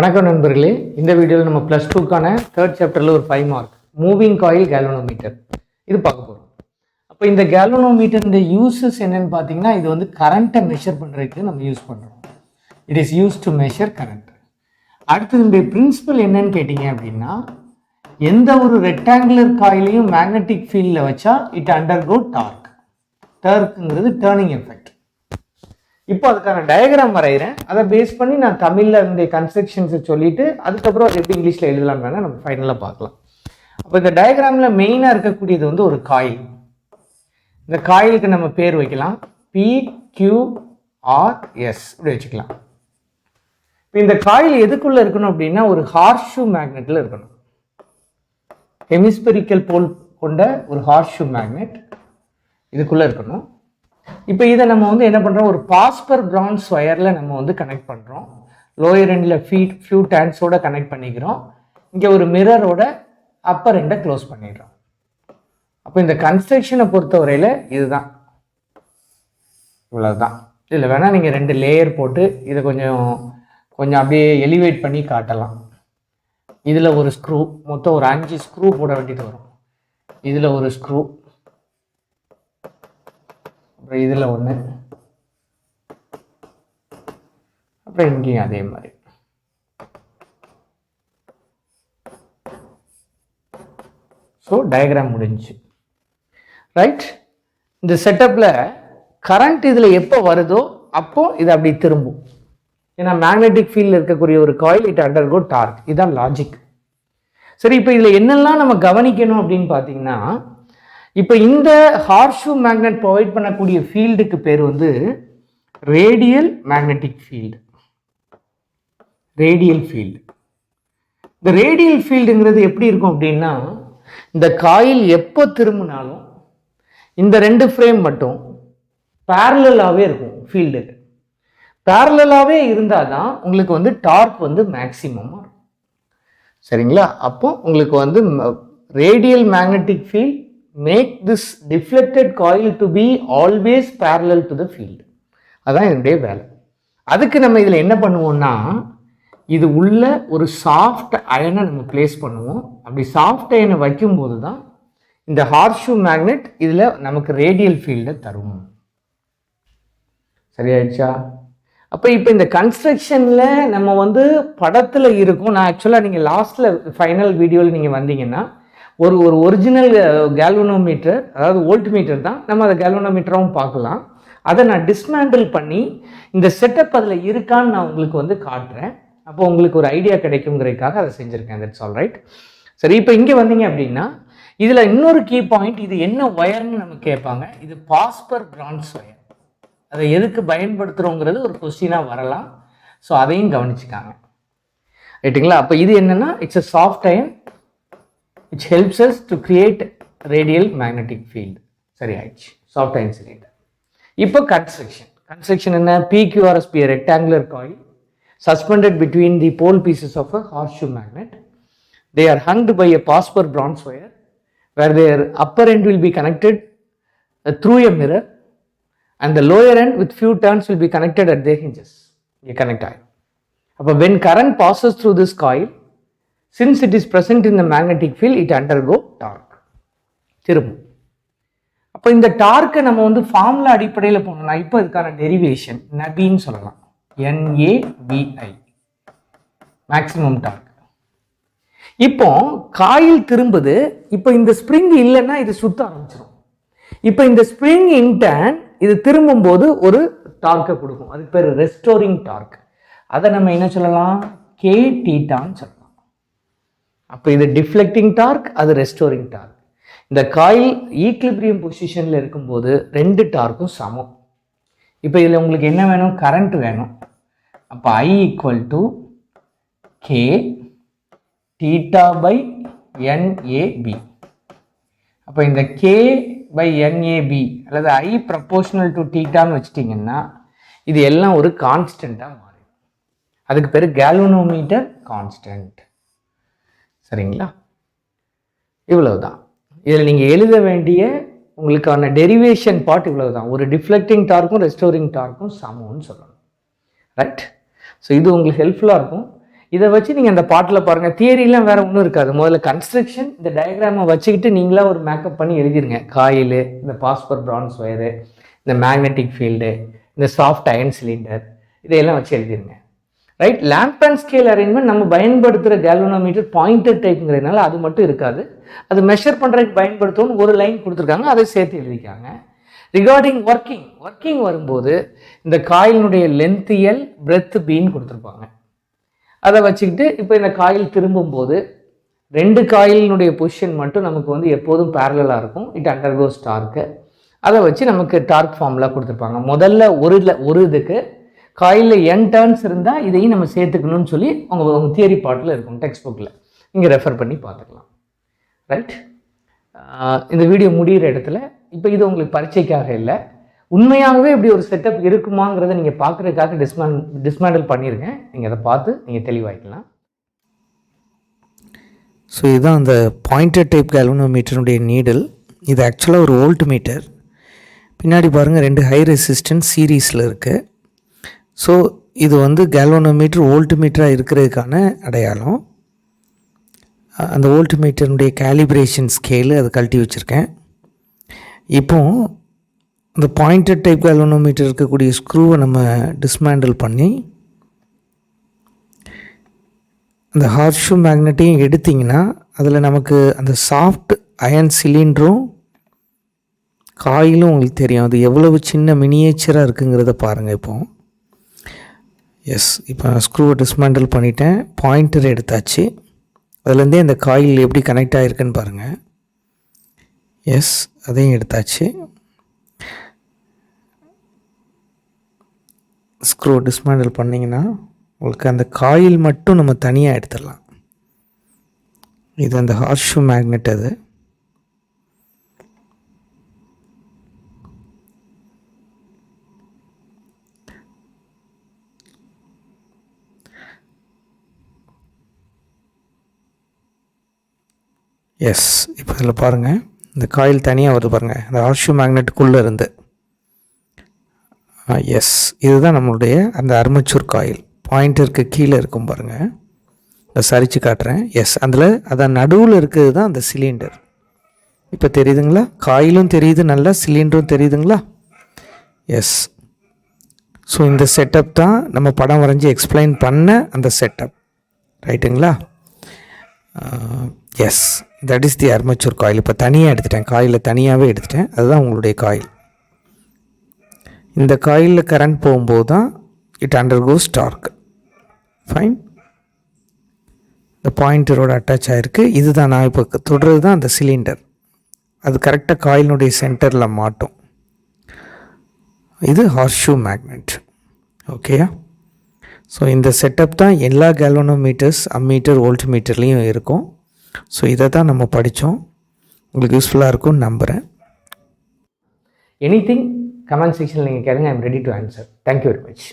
வணக்கம் நண்பர்களே, இந்த வீடியோவில் நம்ம ப்ளஸ் டூக்கான தேர்ட் சாப்டரில் ஒரு 5 மார்க் மூவிங் காயில் கேல்வனோமீட்டர் இது பார்க்க போகிறோம். அப்போ இந்த கேல்வனோமீட்டர் இந்த யூசஸ் என்னன்னு பார்த்தீங்கன்னா, இது வந்து கரண்ட்டை மெஷர் பண்ணுறதுக்கு நம்ம யூஸ் பண்ணுறோம். It is use to measure current. அடுத்து இந்த பிரின்சிபல் என்னன்னு கேட்டிங்க அப்படின்னா, எந்த ஒரு ரெக்டாங்குலர் காயிலையும் மேக்னெட்டிக் ஃபீல்டில் வச்சா இட் அண்டர்கோ டார்க். டார்க்குங்கிறது டேர்னிங் எஃபெக்ட். இப்போ அதுக்கான டயக்ராம் வரைகிறேன். அதை பேஸ் பண்ணி நான் தமிழில் இந்த கன்ஸ்ட்ரக்ஷன்ஸை சொல்லிவிட்டு அதுக்கப்புறம் அது எப்படி இங்கிலீஷில் எழுதலாம் வேணால் நம்ம ஃபைனலாக பார்க்கலாம். அப்போ இந்த டயக்ராமில் மெயினாக இருக்கக்கூடியது வந்து ஒரு காயில். இந்த காயிலுக்கு நம்ம பேர் வைக்கலாம் PQRS அப்படி வச்சுக்கலாம். இப்போ இந்த காயில் எதுக்குள்ளே இருக்கணும் அப்படின்னா ஒரு ஹார்ஷூ மேக்னெட்டில் இருக்கணும். ஹெமிஸ்பெரிக்கல் போல் கொண்ட ஒரு ஹார்ஷூ மேக்னெட் இதுக்குள்ளே இருக்கணும். இப்போ இதை நம்ம வந்து என்ன பண்ணுறோம், ஒரு பாஸ்பர் பிரான்ஸ் ஒயரில் நம்ம வந்து கனெக்ட் பண்ணுறோம். லோயர் எண்டில் ஃபியூ டேன்ஸோட கனெக்ட் பண்ணிக்கிறோம். இங்கே ஒரு மிரரோட அப்பர் எண்டை க்ளோஸ் பண்ணிடுறோம். அப்போ இந்த கன்ஸ்ட்ரக்ஷனை பொறுத்தவரையில் இதுதான், இவ்வளோதான். இதில் வேணால் நீங்கள் 2 லேயர் போட்டு இதை கொஞ்சம் அப்படியே எலிவேட் பண்ணி காட்டலாம். இதில் ஒரு ஸ்க்ரூ, மொத்தம் ஒரு 5 ஸ்க்ரூ போட வேண்டியது வரும். இதில் ஒரு ஸ்க்ரூ, அப்புறம் இதில் ஒன்று, அப்புறம் இங்கேயும் அதே மாதிரி. ஸோ டயக்ராம் முடிஞ்சு ரைட். இந்த செட்டப்பில் கரண்ட் இதில் எப்போ வருதோ அப்போ இது அப்படி திரும்பும். ஏன்னா மேக்னெட்டிக் ஃபீல்டில் இருக்கக்கூடிய ஒரு காயில் இட் அண்டர்கோ டார்க். இதுதான் லாஜிக். சரி, இப்போ இதில் என்னெல்லாம் நம்ம கவனிக்கணும் அப்படின்னு பார்த்தீங்கன்னா, இப்போ இந்த ஹார்ஷூ மேக்னெட் ப்ரொவைட் பண்ணக்கூடிய ஃபீல்டுக்கு பேர் வந்து radial magnetic field. Radial field. இந்த ரேடியல் ஃபீல்டுங்கிறது எப்படி இருக்கும் அப்படின்னா, இந்த காயில் எப்போ திரும்பினாலும் இந்த 2 ஃப்ரேம் மட்டும் பேரலாகவே இருக்கும். ஃபீல்டு பேரலாகவே இருந்தால் தான் உங்களுக்கு வந்து டார்க் வந்து மேக்சிமமாக இருக்கும். சரிங்களா? அப்போ உங்களுக்கு வந்து radial magnetic field make this deflected coil to be always parallel to the field. அதான் இதனுடைய வேலை. அதுக்கு நம்ம இதில் என்ன பண்ணுவோம்னா, இது உள்ள ஒரு சாஃப்ட் அயனை நம்ம பிளேஸ் பண்ணுவோம். அப்படி சாஃப்ட் அயனை வைக்கும்போது தான் இந்த ஹார்ஷூ மேக்னெட் இதில் நமக்கு ரேடியல் ஃபீல்டை தரும். சரியாயிடுச்சா? அப்போ இப்போ இந்த கன்ஸ்ட்ரக்ஷனில் நம்ம வந்து படத்தில் இருக்கும். நான் ஆக்சுவலாக நீங்கள் லாஸ்ட்டில் ஃபைனல் வீடியோவில் நீங்கள் வந்தீங்கன்னா ஒரு ஒரிஜினல் கேல்வனோமீட்டர், அதாவது வோல்ட் மீட்டர் தான், நம்ம அதை கேல்வனோமீட்டராகவும் பார்க்கலாம். அதை நான் டிஸ்மேண்டில் பண்ணி இந்த செட்டப் அதில் இருக்கான்னு நான் உங்களுக்கு வந்து காட்டுறேன். அப்போ உங்களுக்கு ஒரு ஐடியா கிடைக்குங்கிறதுக்காக அதை செஞ்சுருக்கேன். That's all right. சரி, இப்போ இங்கே வந்தீங்க அப்படின்னா இதில் இன்னொரு கீ பாயிண்ட், இது என்ன ஒயர்னு நம்ம கேட்பாங்க. இது பாஸ்பர் பிரான்ஸ் ஒயர். அதை எதுக்கு பயன்படுத்துகிறோங்கிறது ஒரு கொஸ்டினாக வரலாம். ஸோ அதையும் கவனிச்சுக்காங்க. ரைட்டுங்களா? அப்போ இது என்னென்னா, it's a soft iron which helps us to create radial magnetic field. சரி ஆயிடுச்சு, சாஃப்ட் அயன் சிலிண்டர். இப்போ கன்ஸ்ட்ரக்ஷன் என்ன? PQRS be a rectangular coil suspended between the pole pieces of a horseshoe magnet. They are hung by a phosphor bronze wire where their upper end will be connected through a mirror and the lower end with few turns will be connected at their hinges. You connect iron. அப்போ when current passes through this coil, since it is present in the magnetic field, it undergo torque. திரும்பும். அப்போ இந்த டார்க்கை நம்ம வந்து formula அடிப்படையில் போனோம்னா, இப்போ இதுக்கான டெரிவேஷன் நபின்னு சொல்லலாம். NABI, maximum dark. இப்போ காயில் திரும்புது. இப்போ இந்த ஸ்ப்ரிங் இல்லைன்னா இது சுத்த ஆரம்பிச்சிடும். இப்போ இந்த ஸ்ப்ரிங் இன்டர்ன் இது திரும்பும் போது ஒரு டார்க்கை கொடுக்கும். அதுக்கு பேர் ரெஸ்டோரிங் டார்க். அதை நம்ம என்ன சொல்லலாம்? K தீட்டான்னு சொல்லலாம். அப்போ இது டிஃப்ளெக்டிங் டார்க், அது ரெஸ்டோரிங் டார்க். இந்த காயில் ஈக்லிபிரியம் பொசிஷனில் இருக்கும்போது 2 டார்க்கும் சமம். இப்போ இதில் உங்களுக்கு என்ன வேணும்? கரண்ட் வேணும். அப்போ I = K θ/NAB. அப்போ இந்த K/NAB அல்லது I ப்ரப்போர்ஷனல் டு தீட்டான்னு வச்சிட்டிங்கன்னா இது எல்லாம் ஒரு கான்ஸ்டண்ட்டாக மாறும். அதுக்கு பேர் கேல்வனோமீட்டர் கான்ஸ்டன்ட். சரிங்களா? இவ்வளவுதான். இதில் நீங்கள் எழுத வேண்டிய உங்களுக்கான டெரிவேஷன் பார்ட் இவ்வளவுதான். ஒரு டிஃப்ளெக்டிங் டார்க்கும் ரெஸ்டோரிங் டார்க்கும் சமம்னு சொல்லணும். ரைட்? ஸோ இது உங்களுக்கு ஹெல்ப்ஃபுல்லாக இருக்கும். இதை வச்சு நீங்கள் அந்த பாட்டில் பாருங்கள், தியரிலாம் வேறு ஒன்றும் இருக்காது. முதல்ல கன்ஸ்ட்ரக்ஷன், இந்த டயக்ராமை வச்சுக்கிட்டு நீங்களாக ஒரு மேக்கப் பண்ணி எழுதிருங்க. காயில், இந்த பாஸ்பர் பிரான்ஸ் ஒயரு, இந்த மேக்னெட்டிக் ஃபீல்டு, இந்த சாஃப்ட் அயன் சிலிண்டர், இதையெல்லாம் வச்சு எழுதிருங்க. Right. Lamp and scale arrangement நம்ம பயன்படுத்துகிற கேல்வனோமீட்டர் பாயிண்டட் டைப்புங்கிறதுனால அது மட்டும் இருக்காது. அது மெஷர் பண்ணுறதுக்கு பயன்படுத்தணும்னு ஒரு லைன் கொடுத்துருக்காங்க, அதை சேர்த்து எழுதிக்காங்க. ரிகார்டிங் ஒர்க்கிங் வரும்போது இந்த காயிலினுடைய லென்த் எல், பிரெத் பின்னு கொடுத்துருப்பாங்க. அதை வச்சுக்கிட்டு இப்போ இந்த காயில் திரும்பும்போது 2 காயிலினுடைய பொசிஷன் மட்டும் நமக்கு வந்து எப்போதும் பேரலாக இருக்கும். It undergoes torque. அதை வச்சு நமக்கு டார்க் ஃபார்முலா கொடுத்துருப்பாங்க. முதல்ல ஒரு இதுக்கு காயிலில் n டர்ன்ஸ் இருந்தால் இதையும் நம்ம சேர்த்துக்கணும்னு சொல்லி உங்கள் தியரி பார்ட்டில் இருக்கும், டெக்ஸ்ட் புக்கில் நீங்கள் ரெஃபர் பண்ணி பார்த்துக்கலாம். ரைட். இந்த வீடியோ முடிகிற இடத்துல இப்போ இது உங்களுக்கு பரீட்சைக்காக இல்லை, உண்மையாகவே இப்படி ஒரு செட்டப் இருக்குமாங்கிறத நீங்கள் பார்க்குறதுக்காக டிஸ்மேண்டில் பண்ணியிருக்கேன். நீங்கள் அதை பார்த்து நீங்கள் தெளிவாகிக்கலாம். ஸோ இதுதான் அந்த பாயிண்டட் டைப் கேல்வனோமீட்டருடைய நீடில். இது ஆக்சுவலாக ஒரு வோல்ட் மீட்டர். பின்னாடி பாருங்கள் 2 ஹை ரெசிஸ்டன்ஸ் சீரீஸில் இருக்குது. ஸோ இது வந்து கேல்வனோமீட்டர் வோல்ட் மீட்டராக இருக்கிறதுக்கான அடையாளம். அந்த வோல்ட் மீட்டருடைய கேலிப்ரேஷன் ஸ்கேலு அதை கழட்டி வச்சுருக்கேன். இப்போது இந்த பாயிண்டட் டைப் கேல்வனோமீட்டர் இருக்கக்கூடிய ஸ்க்ரூவை நம்ம டிஸ்மேண்டில் பண்ணி அந்த ஹார்ஷூ மேக்னெட்டையும் எடுத்திங்கன்னா அதில் நமக்கு அந்த சாஃப்ட் அயன் சிலிண்டரும் காயிலும் உங்களுக்கு தெரியும். அது எவ்வளவு சின்ன மினியேச்சராக இருக்குங்கிறத பாருங்கள். இப்போது இப்போ நான் ஸ்க்ரூவை டிஸ்மேண்டில் பண்ணிட்டேன், பாயிண்டர் எடுத்தாச்சு. அதுலேருந்தே இந்த காயில் எப்படி கனெக்ட் ஆகிருக்குன்னு பாருங்கள். அதையும் எடுத்தாச்சு. ஸ்க்ரூ டிஸ்மேண்டில் பண்ணிங்கன்னா உங்களுக்கு அந்த காயில் மட்டும் நம்ம தனியாக எடுத்துடலாம். இது அந்த ஹார்ஷூ மேக்னெட். அது இப்போ இதில் பாருங்கள், இந்த காயில் தனியாக வருது பாருங்கள், அந்த ஹார்ஷூ மேக்னெட்டுக்குள்ளே இருந்து. இதுதான் நம்மளுடைய அந்த அர்மச்சூர் காயில். பாயிண்டருக்கு கீழே இருக்கும் பாருங்கள், அதை சரித்து காட்டுறேன். அதில் அதான் நடுவில் இருக்கிறது தான் அந்த சிலிண்டர். இப்போ தெரியுதுங்களா? காயிலும் தெரியுது, நல்லா சிலிண்டரும் தெரியுதுங்களா? ஸோ இந்த செட்டப் தான் நம்ம படம் வரைஞ்சி எக்ஸ்பிளைன் பண்ண அந்த செட்டப். ரைட்டுங்களா? That is the armature coil. இப்போ தனியாக எடுத்துட்டேன், காயில் தனியாகவே எடுத்துட்டேன். அதுதான் உங்களுடைய காயில். இந்த காயிலில் கரண்ட் போகும்போது தான் இட் அண்டர்கோஸ் டார்க். ஃபைன். இந்த பாயிண்டரோட அட்டாச் ஆகிருக்கு. இதுதான் நான் இப்போ தொடுறது தான் அந்த சிலிண்டர். அது கரெக்டாக காயிலினுடைய சென்டரில் மாட்டும். இது ஹார்ஷூ மேக்னெட். ஓகேயா? ஸோ இந்த செட்டப் தான் எல்லா கேல்வனோமீட்டர்ஸ், அம்மீட்டர், வோல்ட் மீட்டர்லேயும் இருக்கும். ஸோ இதை தான் நம்ம படித்தோம். உங்களுக்கு யூஸ்ஃபுல்லாக இருக்கும்னு நம்புகிறேன். எனிதிங் கமெண்ட் செக்ஷனில் நீங்கள் கேளுங்க, I am ready to answer. Thank you very much.